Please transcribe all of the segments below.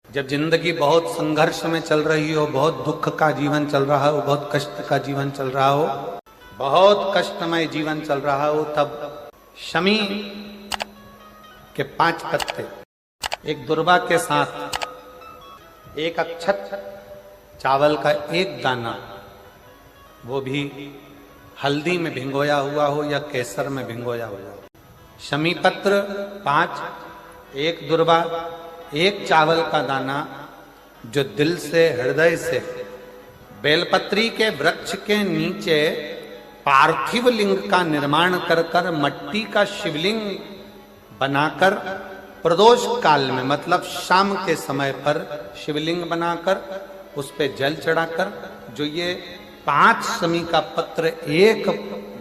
जब जिंदगी बहुत संघर्ष में चल रही हो, बहुत दुख का जीवन चल रहा हो, बहुत कष्ट का जीवन चल रहा हो, बहुत कष्टमय जीवन चल रहा हो, तब शमी के 5 पत्ते एक दुर्वा के साथ एक अक्षत चावल का एक दाना, वो भी हल्दी में भिंगोया हुआ हो या केसर में भिंगोया हुआ हो, शमी पत्र 5, एक दुर्वा, एक चावल का दाना, जो दिल से हृदय से बेलपत्री के वृक्ष के नीचे पार्थिव लिंग का निर्माण कर कर मट्टी का शिवलिंग बनाकर प्रदोष काल में, मतलब शाम के समय पर शिवलिंग बनाकर उस पे जल चढ़ाकर, जो ये 5 शमी का पत्र, एक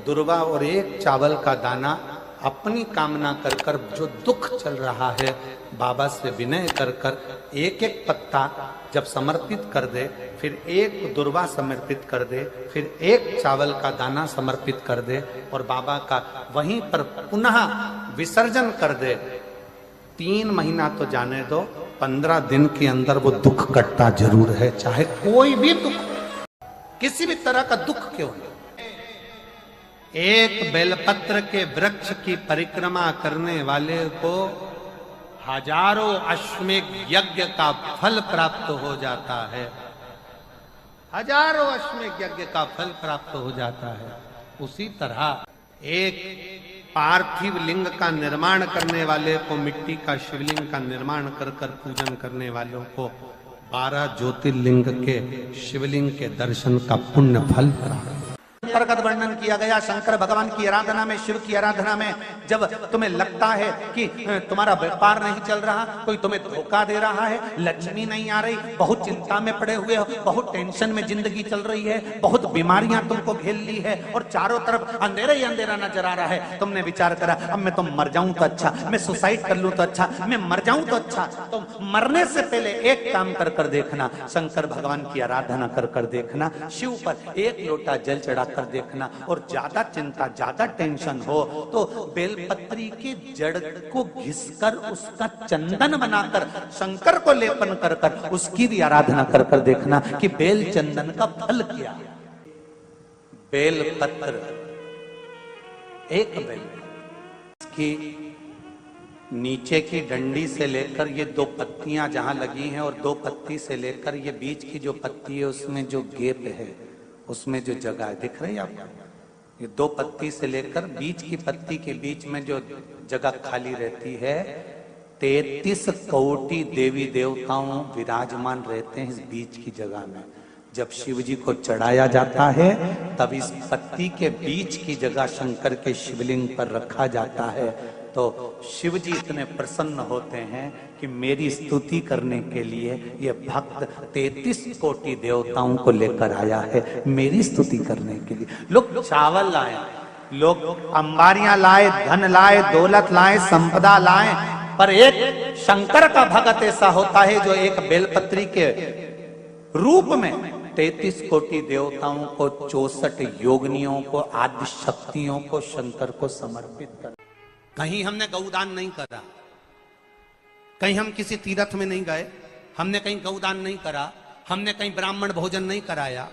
दुर्वा और एक चावल का दाना, अपनी कामना कर कर, जो दुख चल रहा है बाबा से विनय कर कर एक एक पत्ता जब समर्पित कर दे, फिर एक दुर्वा समर्पित कर दे, फिर एक चावल का दाना समर्पित कर दे और बाबा का वहीं पर पुनः विसर्जन कर दे, 3 महीना तो जाने दो, 15 दिन के अंदर वो दुख कटता जरूर है, चाहे कोई भी दुख, किसी भी तरह का दुख क्यों नहीं। एक बेलपत्र के वृक्ष की परिक्रमा करने वाले को हजारों अश्वमेघ यज्ञ का फल प्राप्त हो जाता है, हजारों अश्वमेघ यज्ञ का फल प्राप्त हो जाता है। उसी तरह एक पार्थिव लिंग का निर्माण करने वाले को, मिट्टी का शिवलिंग का निर्माण कर कर पूजन करने वालों को 12 ज्योतिर्लिंग के शिवलिंग के दर्शन का पुण्य फल प्राप्त। प्रकट वर्णन किया गया शंकर भगवान की आराधना में, शिव की आराधना में, जब तुम्हें लगता है कि तुम्हारा व्यापार नहीं चल रहा, कोई तुम्हें धोखा दे रहा है, लक्ष्मी नहीं आ रही, बहुत चिंता में पड़े हुए हो, बहुत टेंशन में जिंदगी चल रही है, बहुत बीमारियां तुमको घेर ली है और चारों तरफ अंधेरा ही अंधेरा नजर आ रहा है, तुमने विचार करा अब मैं तो मर जाऊं तो अच्छा, मैं सुसाइड कर लूं तो अच्छा, मैं मर जाऊं तो अच्छा, तो मरने से पहले एक काम कर कर देखना, शंकर भगवान की आराधना कर कर देखना, शिव पर एक लोटा जल चढ़ा कर देखना, और ज्यादा चिंता, ज्यादा टेंशन हो तो बेलपत्री के जड़ को घिसकर उसका चंदन बनाकर शंकर को लेपन कर कर उसकी भी आराधना कर कर देखना कि बेल चंदन का फल क्या है। बेलपत्र, एक बेल की नीचे की डंडी से लेकर ये 2 पत्तियां जहां लगी हैं, और 2 पत्ती से लेकर ये बीच की जो पत्ती है उसमें जो गेप है, उसमें जो जगह दिख रही है आपको, ये 2 पत्ती से लेकर बीच की पत्ती के बीच में जो जगह खाली रहती है, 33 कोटि देवी देवताओं विराजमान रहते हैं इस बीच की जगह में। जब शिव जी को चढ़ाया जाता है तब इस पत्ती के बीच की जगह शंकर के शिवलिंग पर रखा जाता है, तो शिव जी इतने प्रसन्न होते हैं कि मेरी स्तुति करने के लिए ये भक्त 33 कोटि देवताओं को लेकर आया है, मेरी स्तुति करने के लिए। लोग चावल लाए, लोग अंबारियां लाए, धन लाए, दौलत लाए, संपदा लाए, पर एक शंकर का भक्त ऐसा होता है जो एक बेलपत्री के रूप में 33 कोटि देवताओं को, 64 योगिनियों को, आदि शक्तियों को शंकर को समर्पित कर। कहीं हमने गौदान नहीं करा, कहीं हम किसी तीर्थ में नहीं गए, हमने कहीं गौदान नहीं करा, हमने कहीं ब्राह्मण भोजन नहीं कराया,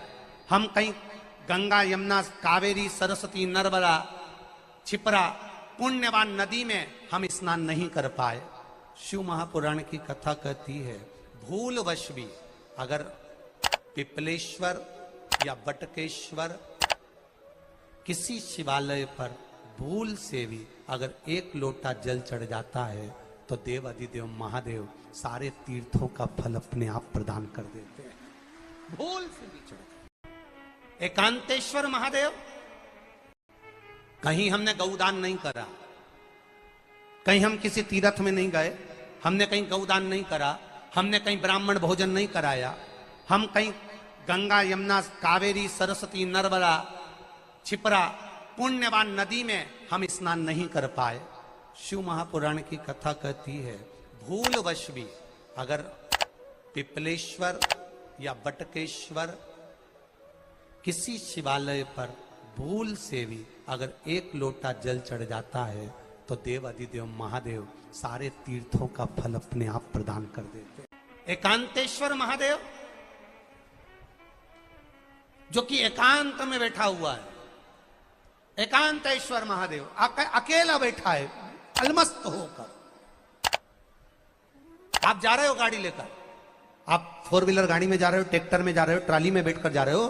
हम कहीं गंगा, यमुना, कावेरी, सरस्वती, नर्मदा, छिपरा, पुण्यवान नदी में हम स्नान नहीं कर पाए। शिव महापुराण की कथा कहती है, भूलवश भी अगर पिपलेश्वर या बटकेश्वर किसी शिवालय पर भूल से भी अगर एक लोटा जल चढ़ जाता है तो देव अधिदेव महादेव सारे तीर्थों का फल अपने आप प्रदान कर देते हैं, भूल से भी चढ़। एकांतेश्वर महादेव, कहीं हमने गौदान नहीं करा, कहीं हम किसी तीर्थ में नहीं गए, हमने कहीं गौदान नहीं करा, हमने कहीं ब्राह्मण भोजन नहीं कराया, हम कहीं गंगा, यमुना, कावेरी, सरस्वती, नर्मदा, छिपरा, पुण्यवान नदी में हम स्नान नहीं कर पाए। शिव महापुराण की कथा कहती है, भूलवश भी अगर पिपलेश्वर या बटकेश्वर किसी शिवालय पर भूल से भी अगर एक लोटा जल चढ़ जाता है तो देव अधिदेव महादेव सारे तीर्थों का फल अपने आप प्रदान कर देते हैं। एकांतेश्वर महादेव जो कि एकांत में बैठा हुआ है, एकांतेश्वर महादेव अकेला बैठा है अलमस्त होकर। आप जा रहे हो गाड़ी लेकर, आप 4 व्हीलर गाड़ी में जा रहे हो, ट्रैक्टर में जा रहे हो, ट्राली में बैठकर जा रहे हो,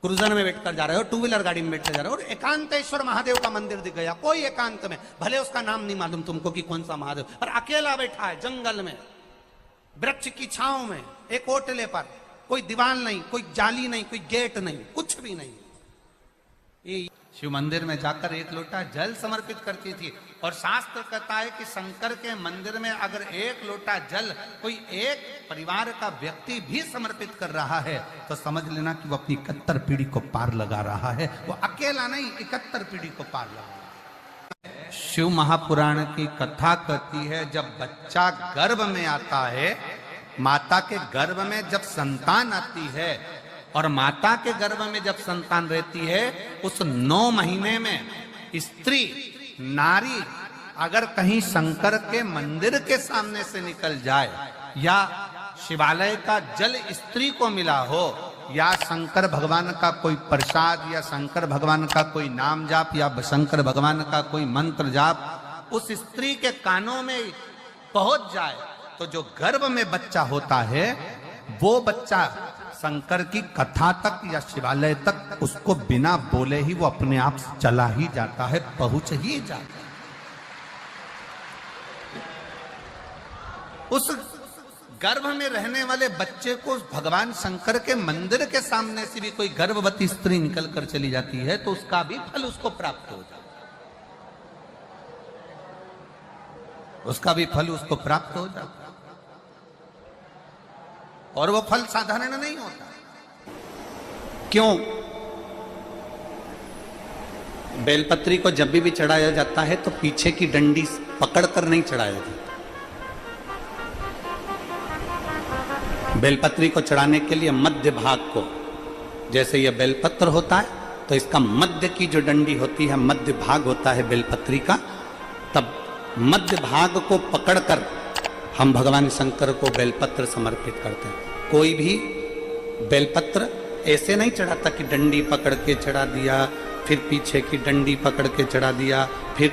क्रूजर में बैठकर जा रहे हो, 2 व्हीलर गाड़ी में बैठकर जा रहे हो, और एकांतेश्वर महादेव का मंदिर दिख गया कोई एकांत में, भले उसका नाम नहीं मालूम तुमको कि कौन सा महादेव, पर अकेला बैठा है जंगल में, वृक्ष की छांव में, एक ओटले पर, कोई दीवार नहीं, कोई जाली नहीं, कोई गेट नहीं, कुछ भी नहीं। शिव मंदिर में जाकर 1 लोटा जल समर्पित करती थी, और शास्त्र कहता है कि शंकर के मंदिर में अगर 1 लोटा जल कोई एक परिवार का व्यक्ति भी समर्पित कर रहा है तो समझ लेना कि वो अपनी 71 पीढ़ी को पार लगा रहा है। वो अकेला नहीं, 71 पीढ़ी को पार लगा रहा है। शिव महापुराण की कथा कहती है जब बच्चा गर्भ में आता है, माता के गर्भ में जब संतान आती है, और माता के गर्भ में जब संतान रहती है, उस 9 महीने में स्त्री नारी अगर कहीं शंकर के मंदिर के सामने से निकल जाए, या शिवालय का जल स्त्री को मिला हो, या शंकर भगवान का कोई प्रसाद, या शंकर भगवान का कोई नाम जाप, या शंकर भगवान का कोई मंत्र जाप उस स्त्री के कानों में पहुंच जाए, तो जो गर्भ में बच्चा होता है वो बच्चा शंकर की कथा तक या शिवालय तक उसको बिना बोले ही वो अपने आप चला ही जाता है, पहुंच ही जाता है। उस गर्भ में रहने वाले बच्चे को भगवान शंकर के मंदिर के सामने से भी कोई गर्भवती स्त्री निकल कर चली जाती है तो उसका भी फल उसको प्राप्त हो जाता है, उसका भी फल उसको प्राप्त हो जाता है। और वो फल साधारण नहीं होता। क्यों? बेलपत्री को जब भी चढ़ाया जाता है तो पीछे की डंडी पकड़कर नहीं चढ़ाया जाता। बेलपत्री को चढ़ाने के लिए मध्य भाग को, जैसे यह बेलपत्र होता है तो इसका मध्य की जो डंडी होती है, मध्य भाग होता है बेलपत्री का, तब मध्य भाग को पकड़कर हम भगवान शंकर को बेलपत्र समर्पित करते हैं। कोई भी बेलपत्र ऐसे नहीं चढ़ाता कि डंडी पकड़ के चढ़ा दिया, फिर पीछे की डंडी पकड़ के चढ़ा दिया, फिर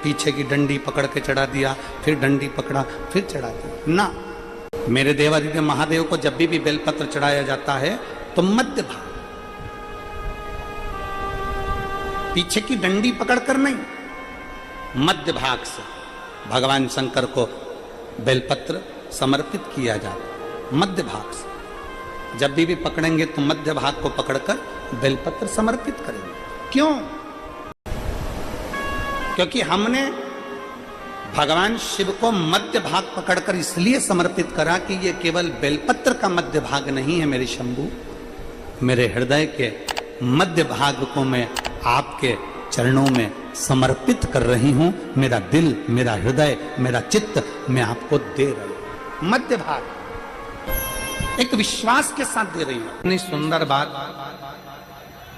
पीछे की डंडी पकड़ के चढ़ा दिया, फिर डंडी पकड़ा फिर चढ़ा दिया ना। मेरे देवादिदेव महादेव को जब भी बेलपत्र चढ़ाया जाता है तो मध्य भाग, पीछे की डंडी पकड़कर नहीं, मध्य भाग से भगवान शंकर को बेलपत्र समर्पित किया जाता। मध्य भाग से जब भी पकड़ेंगे तो मध्य भाग को पकड़कर बेलपत्र समर्पित करेंगे। क्यों? क्योंकि हमने भगवान शिव को मध्य भाग पकड़कर इसलिए समर्पित करा कि ये केवल बेलपत्र का मध्य भाग नहीं है मेरे शंभू, मेरे हृदय के मध्य भाग को मैं आपके चरणों में समर्पित कर रही हूं। मेरा दिल, मेरा हृदय, मेरा चित्त मैं आपको दे रही हूं। मध्य भाग एक विश्वास के साथ दे रही हूं। इतनी सुंदर बात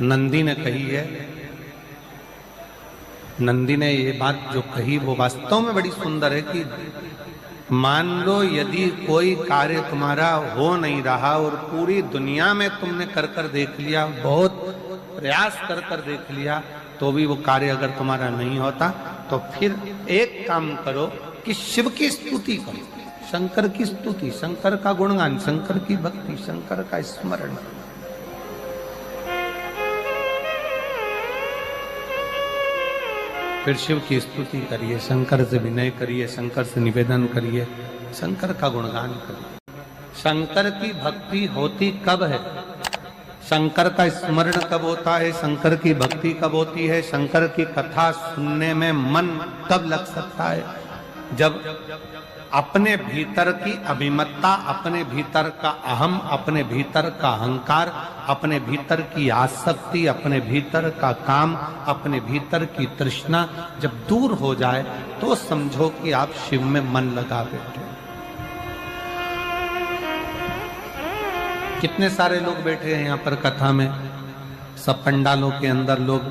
नंदी ने कही है। नंदी ने ये बात जो कही वो वास्तव में बड़ी सुंदर है कि मान लो यदि कोई कार्य तुम्हारा हो नहीं रहा और पूरी दुनिया में तुमने कर कर देख लिया, बहुत प्रयास कर कर देख लिया, तो भी वो कार्य अगर तुम्हारा नहीं होता तो फिर एक काम करो कि शिव की स्तुति करो, शंकर की स्तुति, शंकर का गुणगान, शंकर की भक्ति, शंकर का स्मरण। फिर शिव की स्तुति करिए, शंकर से विनय करिए, शंकर से निवेदन करिए, शंकर का गुणगान करिए। शंकर की भक्ति होती कब है? शंकर का स्मरण कब होता है? शंकर की भक्ति कब होती है? शंकर की कथा सुनने में मन कब लग सकता है? जब अपने भीतर की अभिमत्ता, अपने भीतर का अहम, अपने भीतर का अहंकार, अपने भीतर की आसक्ति, अपने भीतर का काम, अपने भीतर की तृष्णा जब दूर हो जाए तो समझो कि आप शिव में मन लगा बैठे। कितने सारे लोग बैठे हैं यहाँ पर कथा में, सब पंडालों के अंदर लोग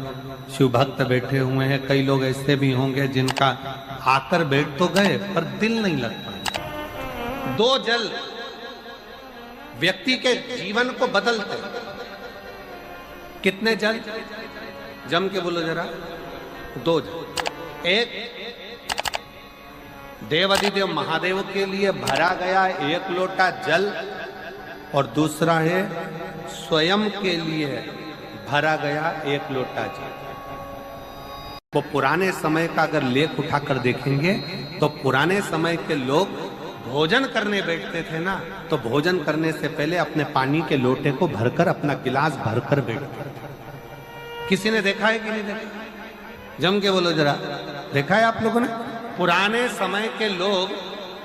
शिव भक्त बैठे हुए हैं। कई लोग ऐसे भी होंगे जिनका आकर बैठ तो गए पर दिल नहीं लग पाया। दो जल व्यक्ति के जीवन को बदलते। कितने जल? जम के बोलो जरा। दो जल। एक देवाधिदेव महादेव के लिए भरा गया 1 लोटा जल और दूसरा है स्वयं के लिए भरा गया 1 लोटा जल। वो पुराने समय का अगर लेख उठाकर देखेंगे तो पुराने समय के लोग भोजन करने बैठते थे ना, तो भोजन करने से पहले अपने पानी के लोटे को भरकर, अपना गिलास भरकर बैठते थे। किसी ने देखा है कि नहीं देखा? जम के बोलो जरा। देखा है आप लोगों ने? पुराने समय के लोग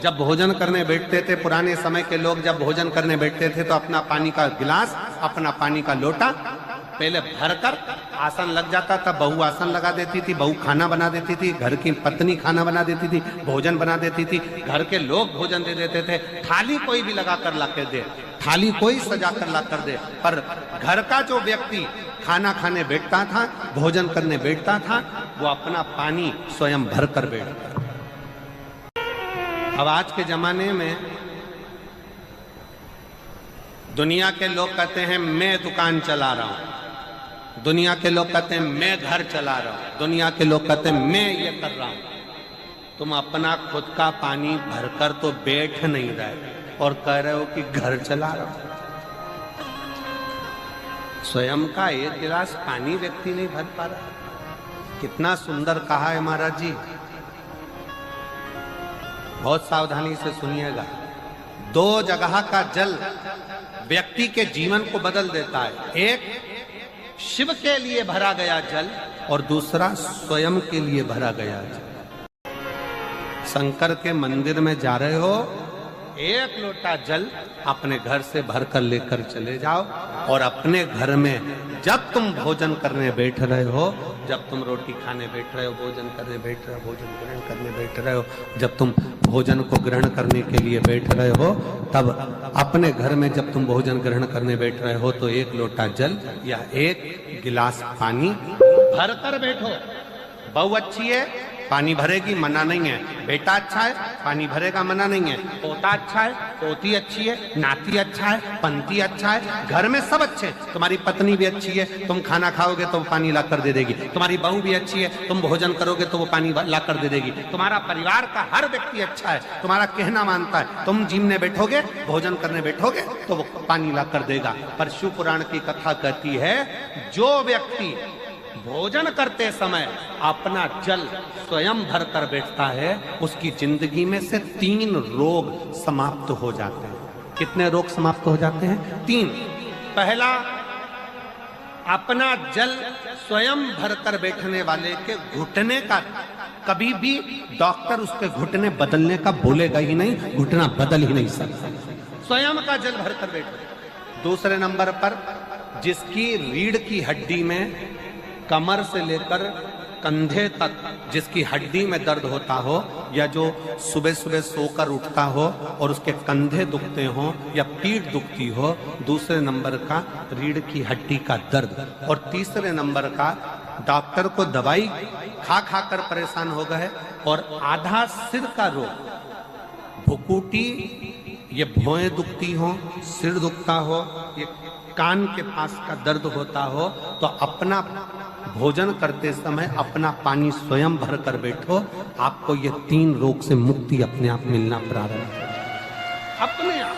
जब भोजन करने बैठते थे, पुराने समय के लोग जब भोजन करने बैठते थे तो अपना पानी का गिलास, अपना पानी का लोटा पहले भरकर आसन लग जाता था। बहू आसन लगा देती थी, बहू खाना बना देती थी, घर की पत्नी खाना बना देती थी, भोजन बना देती थी, घर के लोग भोजन दे देते थे। थाली कोई भी लगा कर ला कर दे, थाली कोई सजा कर ला कर दे, पर घर का जो व्यक्ति खाना खाने बैठता था, भोजन करने बैठता था, वो अपना पानी स्वयं भर कर बैठता। अब आज के जमाने में दुनिया के लोग कहते हैं मैं दुकान चला रहा हूं, दुनिया के लोग कहते हैं मैं घर चला रहा हूं, दुनिया के लोग कहते हैं मैं ये कर रहा हूं। तुम अपना खुद का पानी भरकर तो बैठ नहीं रहे और कह रहे हो कि घर चला रहा हूं। स्वयं का 1 गिलास पानी व्यक्ति नहीं भर पा रहा। कितना सुंदर कहा है महाराज जी। बहुत सावधानी से सुनिएगा। 2 जगह का जल व्यक्ति के जीवन को बदल देता है। एक शिव के लिए भरा गया जल और दूसरा स्वयं के लिए भरा गया जल। शंकर के मंदिर में जा रहे हो, 1 लोटा जल अपने घर से भरकर लेकर चले जाओ और अपने घर में जब तुम भोजन करने बैठ रहे हो, जब तुम रोटी खाने बैठ रहे हो, भोजन करने बैठ रहे हो, भोजन ग्रहण करने बैठ रहे हो, जब तुम भोजन को ग्रहण करने के लिए बैठ रहे हो, तब अपने घर में जब तुम भोजन ग्रहण करने बैठ रहे हो तो 1 लोटा जल या 1 गिलास पानी भर कर बैठो। बहू अच्छी है, पानी भरेगी, मना नहीं है। बेटा अच्छा है, पानी भरेगा, मना नहीं है। पोता अच्छा है, पोती अच्छी है, नाती अच्छा है, पंती अच्छा है, घर में सब अच्छे। तुम्हारी पत्नी भी अच्छी है, तुम खाना खाओगे तो वो पानी ला कर दे देगी। तुम्हारी बहू भी अच्छी है, तुम भोजन करोगे तो वो पानी ला कर दे देगी। तुम्हारा परिवार का हर व्यक्ति अच्छा है, तुम्हारा कहना मानता है। तुम जिमने बैठोगे, भोजन करने बैठोगे तो वो पानी ला कर देगा। पर शिव पुराण की कथा कहती है, जो व्यक्ति भोजन करते समय अपना जल स्वयं भर कर बैठता है, उसकी जिंदगी में से 3 रोग समाप्त हो जाते हैं। कितने रोग समाप्त हो जाते हैं? 3। पहला, अपना जल स्वयं भर कर बैठने वाले के घुटने का कभी भी डॉक्टर उसके घुटने बदलने का बोलेगा ही नहीं, घुटना बदल ही नहीं सकता। स्वयं का जल भर कर बैठो। दूसरे नंबर पर, जिसकी रीढ़ की हड्डी में कमर से लेकर कंधे तक जिसकी हड्डी में दर्द होता हो, या जो सुबह सुबह सोकर उठता हो और उसके कंधे दुखते हो या पीठ दुखती हो। दूसरे नंबर का रीढ़ की हड्डी का दर्द। और तीसरे नंबर का, डॉक्टर को दवाई खा खा कर परेशान हो गए और आधा सिर का रोग, भुकुटी, ये भौएं दुखती हो, सिर दुखता हो, ये कान के पास का दर्द होता हो, तो अपना भोजन करते समय अपना पानी स्वयं भर कर बैठो। आपको ये 3 रोग से मुक्ति अपने आप मिलना प्रारंभ होगा, अपने आप।